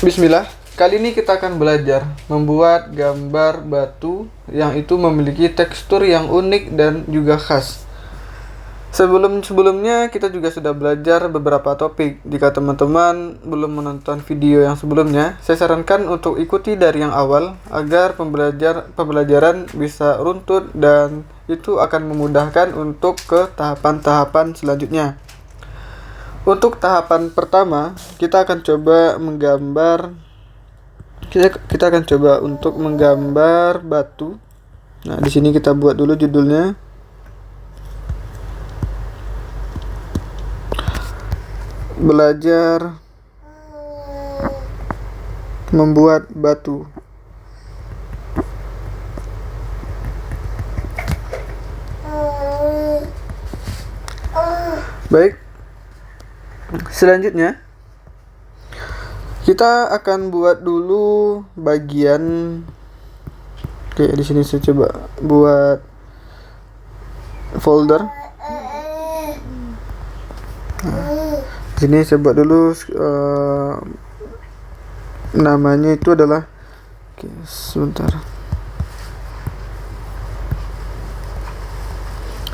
Bismillah, kali ini kita akan belajar membuat gambar batu yang itu memiliki tekstur yang unik dan juga khas. Sebelumnya kita juga sudah belajar beberapa topik. Jika teman-teman belum menonton video yang sebelumnya, saya sarankan untuk ikuti dari yang awal agar pembelajaran bisa runtut dan itu akan memudahkan untuk ke tahapan-tahapan selanjutnya. Untuk tahapan pertama, kita akan coba untuk menggambar batu. Nah, di sini kita buat dulu judulnya. Belajar membuat batu. Baik. Selanjutnya kita akan buat dulu bagian. Oke, di sini saya coba buat folder. Di sini saya buat dulu namanya itu adalah. Oke, sebentar.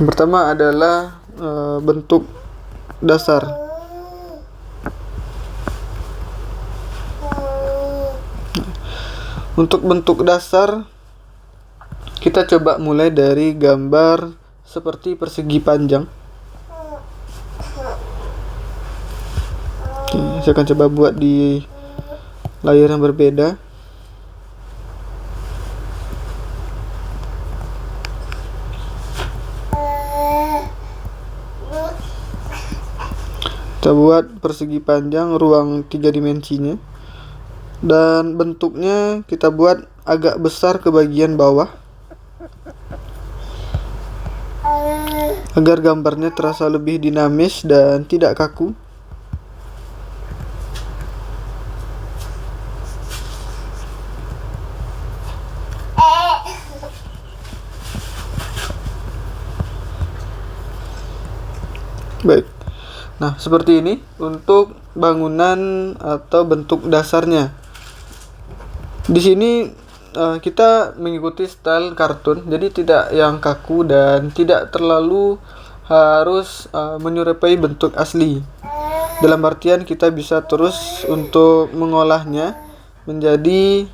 Yang pertama adalah bentuk dasar. Untuk bentuk dasar, kita coba mulai dari gambar seperti persegi panjang. Oke, saya akan coba buat di layar yang berbeda. Kita buat persegi panjang ruang 3 dimensinya. Dan bentuknya kita buat agak besar ke bagian bawah agar gambarnya terasa lebih dinamis dan tidak kaku. Baik. Nah, seperti ini untuk bangunan atau bentuk dasarnya. Di sini kita mengikuti style kartun, jadi tidak yang kaku dan tidak terlalu harus menyerupai bentuk asli. Dalam artian kita bisa terus untuk mengolahnya menjadi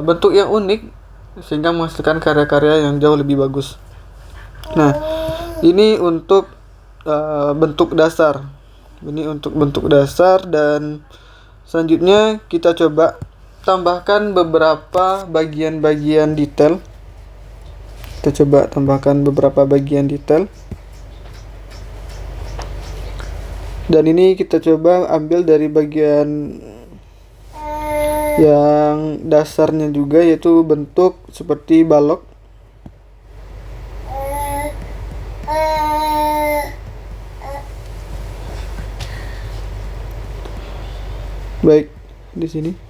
bentuk yang unik sehingga menghasilkan karya-karya yang jauh lebih bagus. Nah, ini untuk bentuk dasar. Ini untuk bentuk dasar, dan selanjutnya kita coba tambahkan beberapa bagian-bagian detail. Kita coba tambahkan beberapa bagian detail. Dan ini kita coba ambil dari bagian yang dasarnya juga, yaitu bentuk seperti balok. Baik, di sini.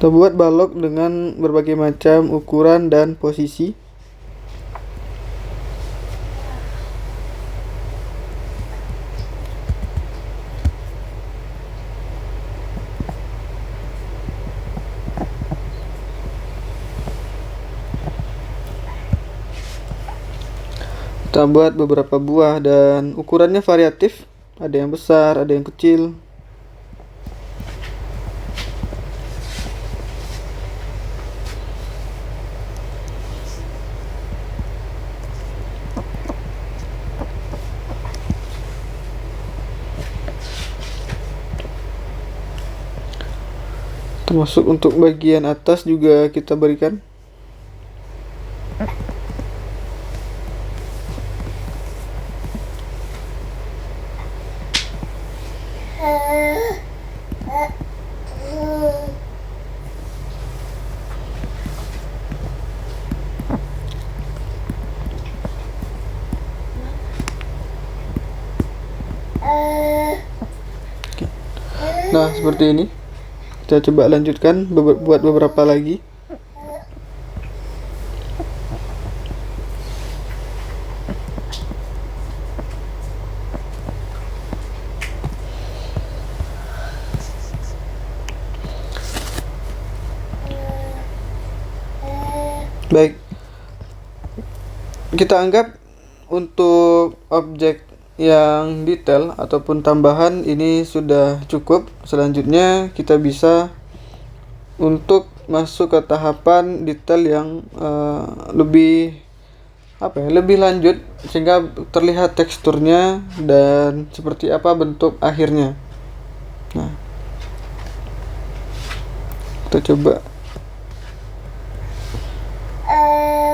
Kita buat balok dengan berbagai macam ukuran dan posisi. Kita buat beberapa buah dan ukurannya variatif. Ada yang besar, ada yang kecil. Termasuk untuk bagian atas juga kita berikan. Nah, seperti ini. Kita coba lanjutkan buat beberapa lagi. Baik, kita anggap untuk objek yang detail ataupun tambahan ini sudah cukup. Selanjutnya kita bisa untuk masuk ke tahapan detail yang lebih lebih lanjut, sehingga terlihat teksturnya dan seperti apa bentuk akhirnya. Nah, kita coba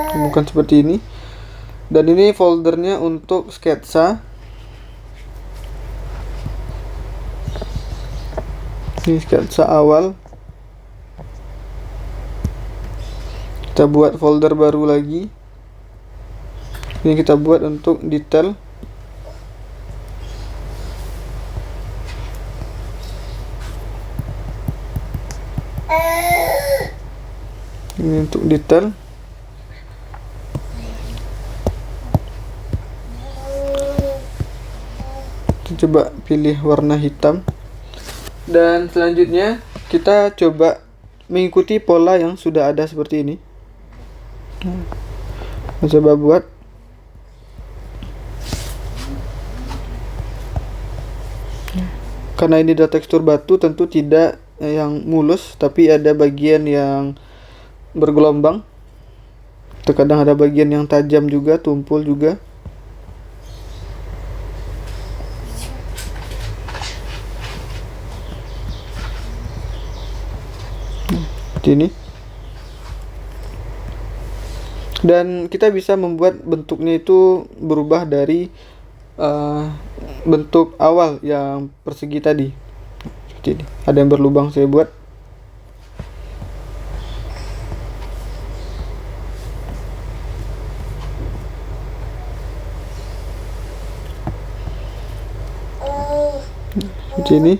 temukan seperti ini. Dan ini foldernya untuk sketsa. Ini sketsa awal. Kita buat folder baru lagi. Ini kita buat untuk detail. Ini untuk detail. Kita coba pilih warna hitam. Dan selanjutnya kita coba mengikuti pola yang sudah ada seperti ini. Kita coba buat. Karena ini adalah tekstur batu, tentu tidak yang mulus, tapi ada bagian yang bergelombang. Terkadang ada bagian yang tajam juga, tumpul juga. Seperti ini. Dan kita bisa membuat bentuknya itu berubah dari bentuk awal yang persegi tadi. Seperti ini. Ada yang berlubang, saya buat. Seperti ini.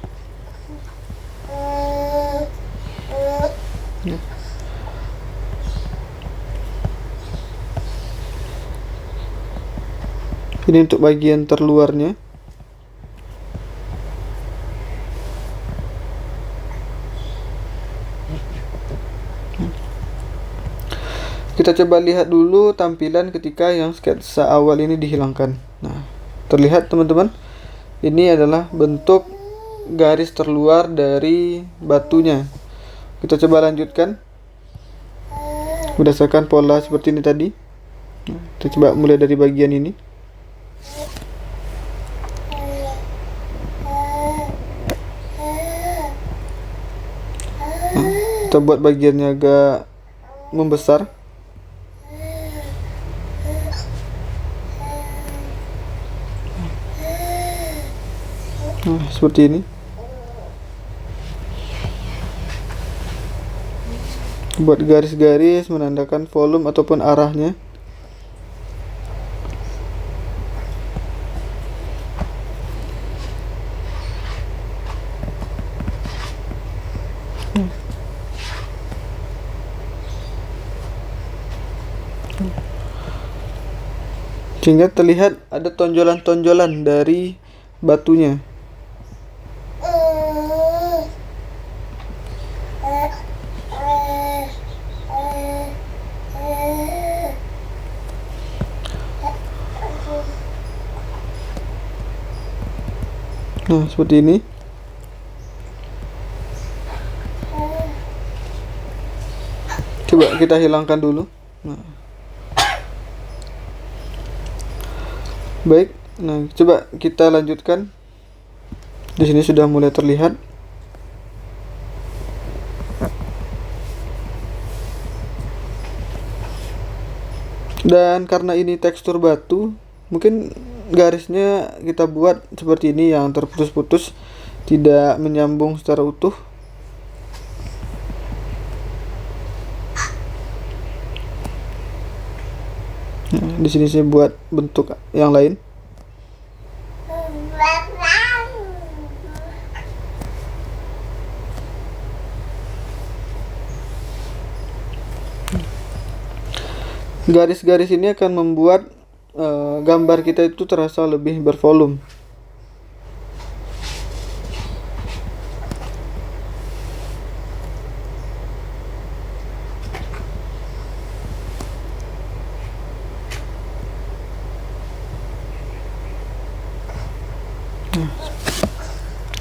Ini untuk bagian terluarnya. Kita coba lihat dulu tampilan ketika yang sketsa awal ini dihilangkan. Nah, terlihat teman-teman, ini adalah bentuk garis terluar dari batunya. Kita coba lanjutkan berdasarkan pola seperti ini tadi. Nah, kita coba mulai dari bagian ini. Kita buat bagiannya agak membesar. Nah, seperti ini. Buat garis-garis menandakan volume ataupun arahnya. Sehingga terlihat ada tonjolan-tonjolan dari batunya. Nah, seperti ini. Coba kita hilangkan dulu. Nah. Baik, nah coba kita lanjutkan. Di sini sudah mulai terlihat. Dan karena ini tekstur batu, mungkin garisnya kita buat seperti ini yang terputus-putus, tidak menyambung secara utuh. Nah, di sini saya buat bentuk yang lain. Garis-garis ini akan membuat gambar kita itu terasa lebih bervolume.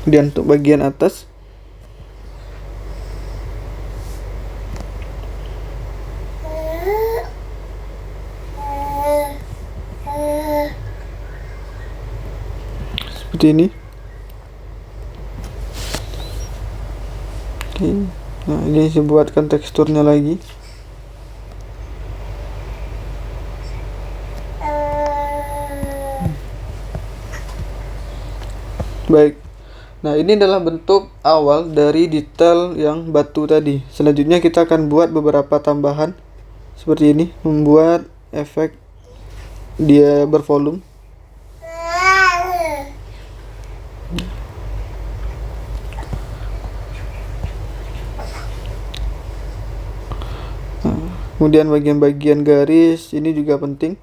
Kemudian untuk bagian atas, seperti ini. Oke. Nah, ini saya buatkan teksturnya lagi. Baik. Nah, ini adalah bentuk awal dari detail yang batu tadi. Selanjutnya kita akan buat beberapa tambahan seperti ini, membuat efek dia bervolume. Kemudian bagian-bagian garis ini juga penting.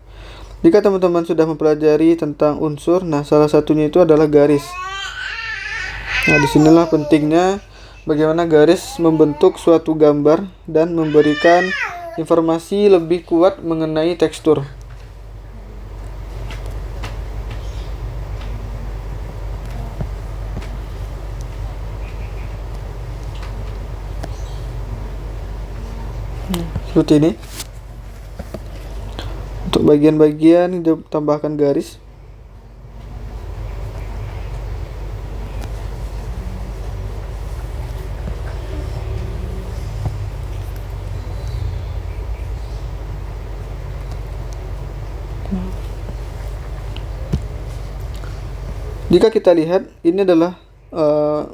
Jika teman-teman sudah mempelajari tentang unsur, nah salah satunya itu adalah garis. Nah, disinilah pentingnya bagaimana garis membentuk suatu gambar dan memberikan informasi lebih kuat mengenai tekstur. Seperti ini. Untuk bagian-bagian kita tambahkan garis. Jika kita lihat, ini adalah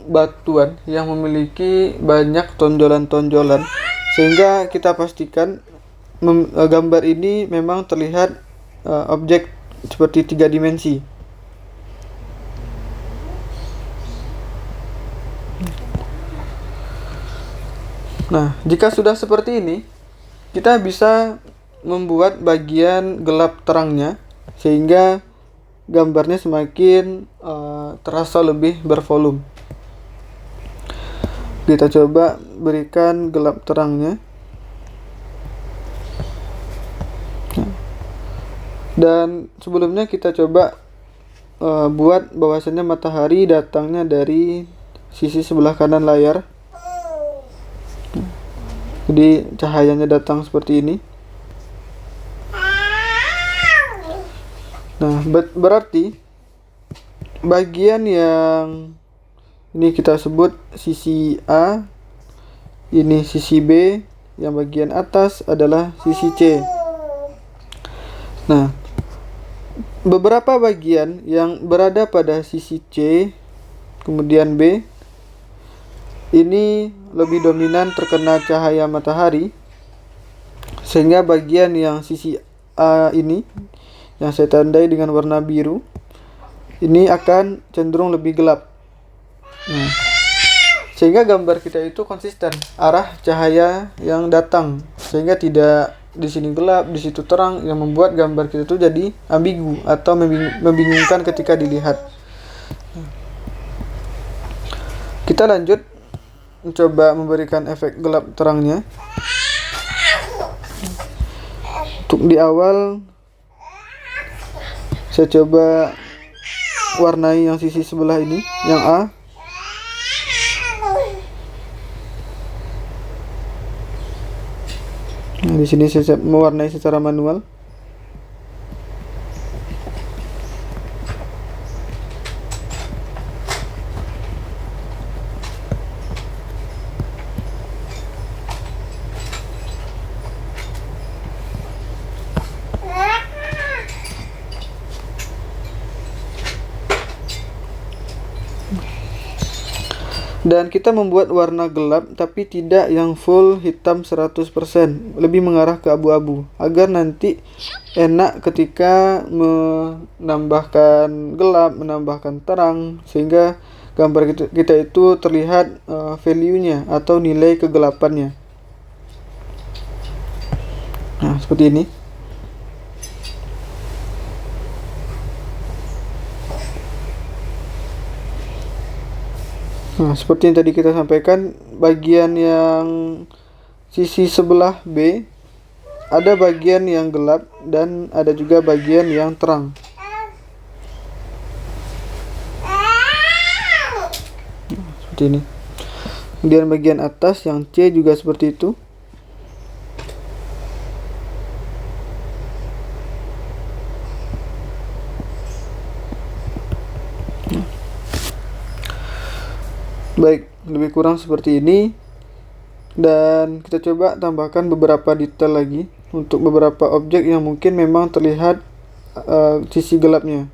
batuan yang memiliki banyak tonjolan-tonjolan, sehingga kita pastikan gambar ini memang terlihat objek seperti 3 dimensi. Nah, jika sudah seperti ini, kita bisa membuat bagian gelap terangnya sehingga gambarnya semakin terasa lebih bervolume. Kita coba berikan gelap terangnya. Dan sebelumnya kita coba buat bahwasannya matahari datangnya dari sisi sebelah kanan layar. Jadi cahayanya datang seperti ini. Nah, berarti bagian yang ini kita sebut sisi A, ini sisi B, yang bagian atas adalah sisi C. Nah, beberapa bagian yang berada pada sisi C, kemudian B, ini lebih dominan terkena cahaya matahari, sehingga bagian yang sisi A ini, yang saya tandai dengan warna biru, ini akan cenderung lebih gelap. Nah, sehingga gambar kita itu konsisten arah cahaya yang datang, sehingga tidak di sini gelap, di situ terang, yang membuat gambar kita itu jadi ambigu atau membingungkan ketika dilihat. Kita lanjut mencoba memberikan efek gelap terangnya. Untuk di awal saya coba warnai yang sisi sebelah ini, yang A. Nah, di sini saya mewarnai secara manual. Dan kita membuat warna gelap tapi tidak yang full hitam 100%, lebih mengarah ke abu-abu agar nanti enak ketika menambahkan gelap, menambahkan terang, sehingga gambar kita itu terlihat value-nya atau nilai kegelapannya. Nah, seperti ini. Nah, seperti yang tadi kita sampaikan, bagian yang sisi sebelah B ada bagian yang gelap dan ada juga bagian yang terang. seperti ini. Kemudian bagian atas yang C juga seperti itu. Baik, lebih kurang seperti ini. Dan kita coba tambahkan beberapa detail lagi untuk beberapa objek yang mungkin memang terlihat sisi gelapnya.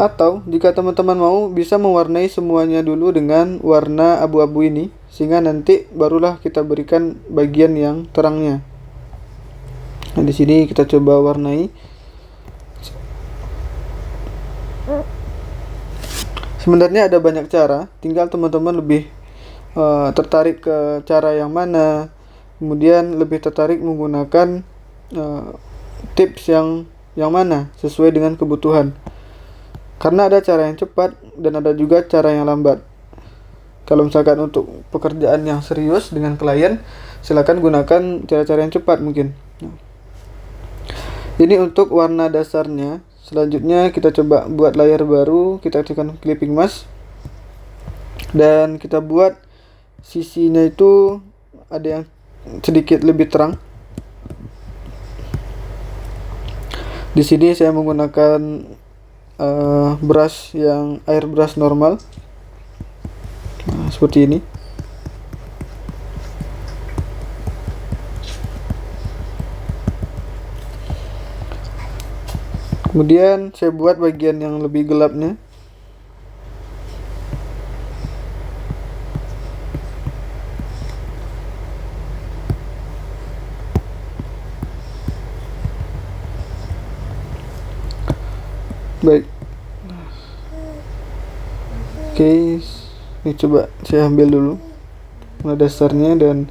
Atau jika teman-teman mau, bisa mewarnai semuanya dulu dengan warna abu-abu ini, sehingga nanti barulah kita berikan bagian yang terangnya. Nah, di sini kita coba warnai. Sebenarnya ada banyak cara, tinggal teman-teman lebih tertarik ke cara yang mana, kemudian lebih tertarik menggunakan tips yang mana sesuai dengan kebutuhan. Karena ada cara yang cepat dan ada juga cara yang lambat. Kalau misalkan untuk pekerjaan yang serius dengan klien, silakan gunakan cara-cara yang cepat mungkin. Ini untuk warna dasarnya. Selanjutnya kita coba buat layar baru, kita tekan clipping mask. Dan kita buat sisinya itu ada yang sedikit lebih terang. Di sini saya menggunakan brush yang airbrush normal, nah, seperti ini. Kemudian saya buat bagian yang lebih gelapnya. Baik. Oke, ini coba saya ambil dulu warna dasarnya dan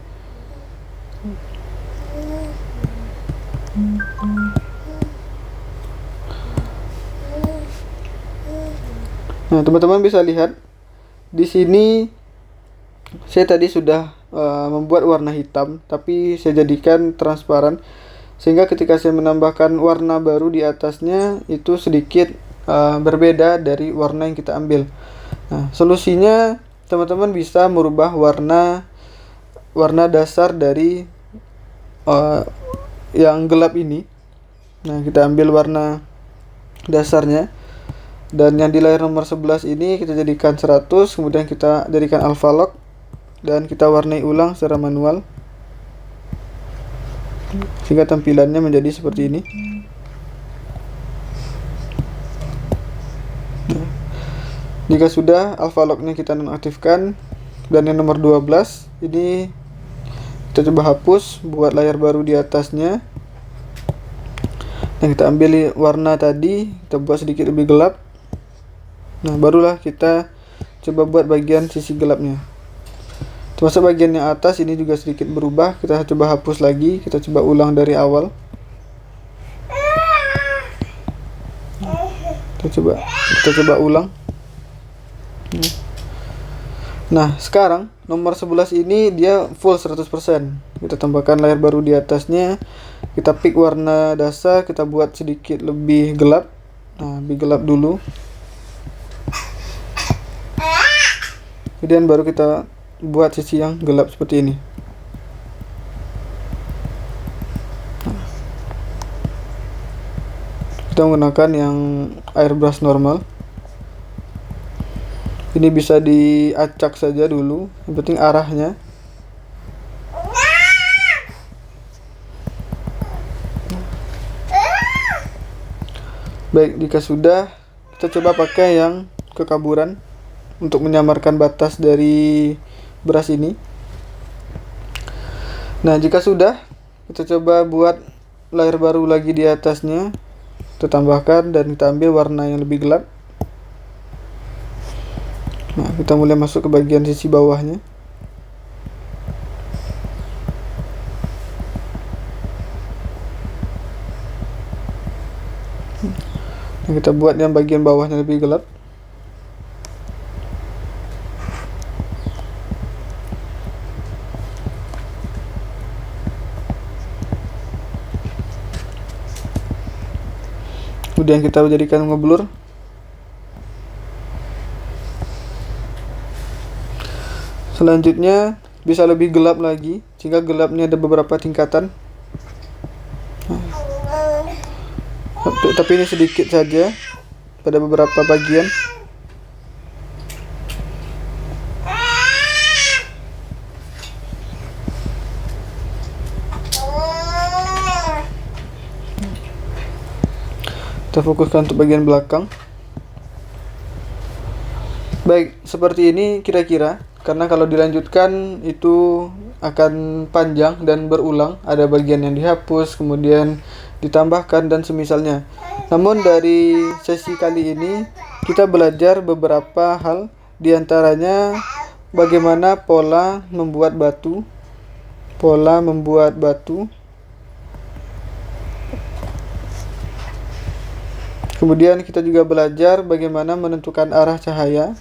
nah, teman-teman bisa lihat di sini saya tadi sudah membuat warna hitam, tapi saya jadikan transparan sehingga ketika saya menambahkan warna baru di atasnya itu sedikit berbeda dari warna yang kita ambil. Nah, solusinya teman-teman bisa merubah warna dasar dari yang gelap ini. Nah, kita ambil warna dasarnya dan yang di layar nomor 11 ini kita jadikan 100, kemudian kita jadikan alpha lock dan kita warnai ulang secara manual sehingga tampilannya menjadi seperti ini. Nah, jika sudah, alpha lock-nya kita nonaktifkan dan yang nomor 12 ini kita coba hapus, buat layar baru di atasnya. Nah, kita ambil warna tadi, kita buat sedikit lebih gelap. Nah, barulah kita coba buat bagian sisi gelapnya. Termasuk bagian yang atas ini juga sedikit berubah. Kita coba hapus lagi, kita coba ulang dari awal. Kita coba ulang. Nah, sekarang nomor 11 ini dia full 100%. Kita tambahkan layar baru di atasnya. Kita pick warna dasar, kita buat sedikit lebih gelap. Nah, lebih gelap dulu. Kemudian baru kita buat sisi yang gelap seperti ini. Kita menggunakan yang airbrush normal. Ini bisa diacak saja dulu, yang penting arahnya. Baik, jika sudah, kita coba pakai yang kekaburan untuk menyamarkan batas dari brush ini. Nah, jika sudah, kita coba buat layar baru lagi di atasnya. Kita tambahkan dan kita ambil warna yang lebih gelap. Nah, kita mulai masuk ke bagian sisi bawahnya. Kita buat yang bagian bawahnya lebih gelap. Kemudian kita jadikan ngeblur. Selanjutnya bisa lebih gelap lagi, jika gelapnya ada beberapa tingkatan. Tapi ini sedikit saja pada beberapa bagian. Kita fokuskan untuk bagian belakang. Baik, seperti ini kira-kira, karena kalau dilanjutkan itu akan panjang dan berulang, ada bagian yang dihapus kemudian ditambahkan dan semisalnya. Namun dari sesi kali ini kita belajar beberapa hal, diantaranya bagaimana pola membuat batu, kemudian kita juga belajar bagaimana menentukan arah cahaya.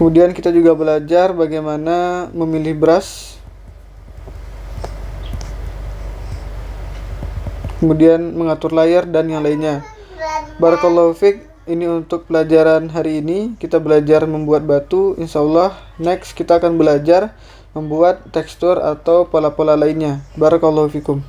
Kemudian kita juga belajar bagaimana memilih brush. Kemudian mengatur layar dan yang lainnya. Barakallahu fiik. Ini untuk pelajaran hari ini. Kita belajar membuat batu. Insyaallah next kita akan belajar membuat tekstur atau pola-pola lainnya. Barakallahu fikum.